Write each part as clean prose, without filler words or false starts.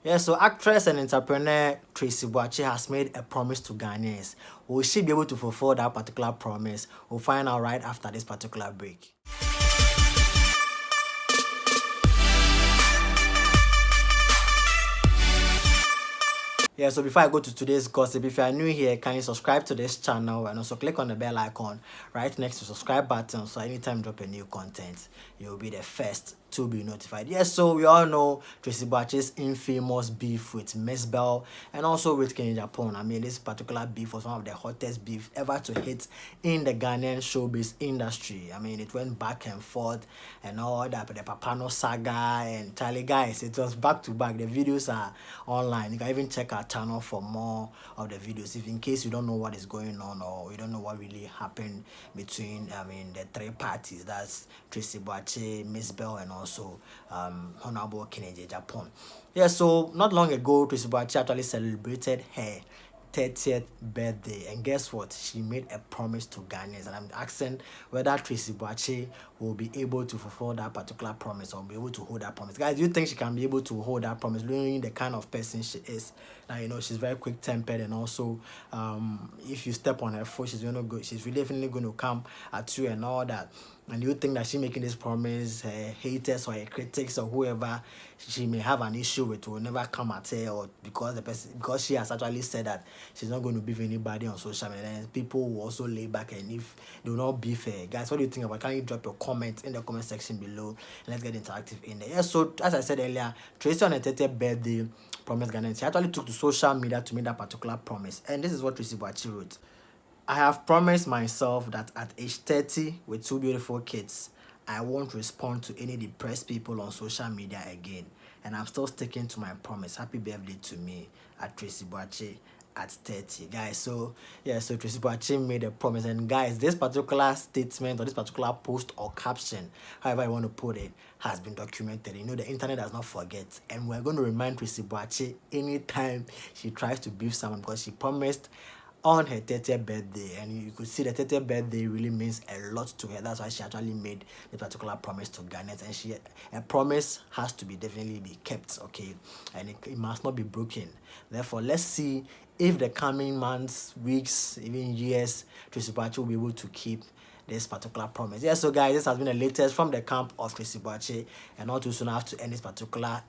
Yeah, so actress and entrepreneur Tracey Boakye has made a promise to Ghanaians. Will she be able to fulfill that particular promise? We'll find out right after this particular break. Yeah, so before I go to today's gossip, if you are new here, can you subscribe to this channel and also click on the bell icon right next to subscribe button, so anytime I drop a new content, you'll be the first to be notified. Yes, so we all know Tracey Boakye's infamous beef with Mzbel and also with Agyapong. I mean, this particular beef was one of the hottest beef ever to hit in the Ghanaian showbiz industry. I mean, it went back and forth and all that, but the Papano saga and Charlie, guys, it was back to back. The videos are online. You can even check our channel for more of the videos, if in case you don't know what is going on or you don't know what really happened between the three parties, that's Tracey Boakye, Mzbel, and also Honorable Agyapong. Yeah, so not long ago Tracey Boakye actually celebrated her 30th birthday, and guess what? She made a promise to Ghanaians, and I'm asking whether Tracey Boakye will be able to fulfill that particular promise or be able to hold that promise. Guys, do you think she can be able to hold that promise, knowing the kind of person she is? Now, you know, she's very quick-tempered, and also if you step on her foot, she's definitely going to come at you and all that. And you think that she making this promise, her haters or her critics or whoever she may have an issue with will never come at her, or because she has actually said that she's not going to beef anybody on social media, and people will also lay back, and if they will not beef her. Guys, what do you think about it? Can you drop your comment in the comment section below, and let's get interactive in there. Yeah, so as I said earlier, Tracey on her 30th birthday promised Ghanaians. She actually took to social media to make that particular promise, and this is what Tracey Boakye wrote. I have promised myself that at age 30 with 2 beautiful kids, I won't respond to any depressed people on social media again. And I'm still sticking to my promise. Happy birthday to me at Tracey Boakye at 30. Guys, so yeah, so Tracey Boakye made a promise. And guys, this particular statement or this particular post or caption, however you want to put it, has been documented. You know, the internet does not forget. And we're going to remind Tracey Boakye anytime she tries to beef someone, because she promised on her 30th birthday, and you could see the 30th birthday really means a lot to her. That's why she actually made the particular promise to Ghanaians, and a promise has to be definitely be kept, okay, and it must not be broken. Therefore, let's see if the coming months, weeks, even years, Tracey Boakye will be able to keep this particular promise. Yeah, so guys, this has been the latest from the camp of Tracey Boakye, and not too soon I have to end this particular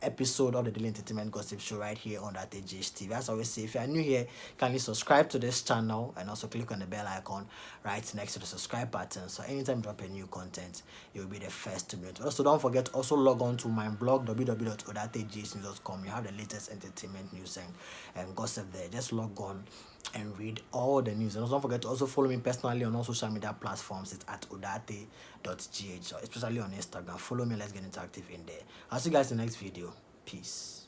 episode of the Daily Entertainment Gossip Show right here on that AGH As I always say, if you are new here, kindly subscribe to this channel and also click on the bell icon right next to the subscribe button, so anytime I drop a new content, you'll be the first to be notified. Also, don't forget to also log on to my blog www.odateghnews.com. You have the latest entertainment news and gossip there. Just log on and read all the news. And also don't forget to also follow me personally on all social media platforms. It's at odate.gh, especially on Instagram. Follow me, let's get interactive in there. I'll see you guys in the next video. Peace.